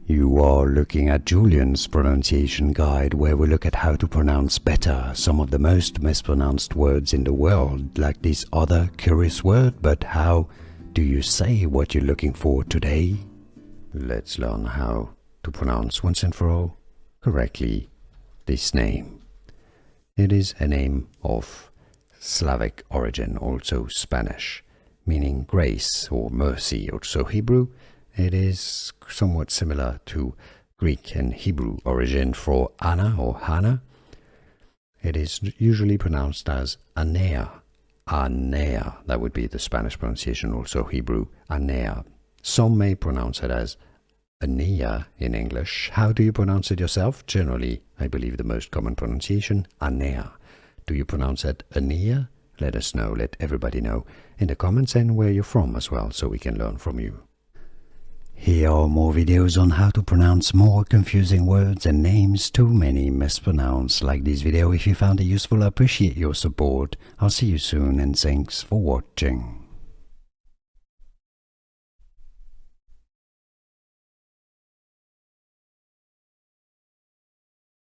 You are looking at Julian's pronunciation guide, where we look at how to pronounce better some of the most mispronounced words in the world, like this other curious word. But how do you say what you're looking for today? Let's learn how to pronounce once and for all correctly this name. It is a name of Slavic origin, also Spanish, meaning grace or mercy, also Hebrew. It is somewhat similar to Greek and Hebrew origin for Anna or Hannah. It is usually pronounced as Anea. Anea, that would be the Spanish pronunciation, also Hebrew, Anea. Some may pronounce it as Anea in English. How do you pronounce it yourself? Generally, I believe the most common pronunciation, Anea. Do you pronounce it Anea? Let us know, let everybody know in the comments, and where you're from as well, so we can learn from you. Here are more videos on how to pronounce more confusing words and names too many mispronounced. Like this video if you found it useful. I appreciate your support. I'll see you soon, and thanks for watching.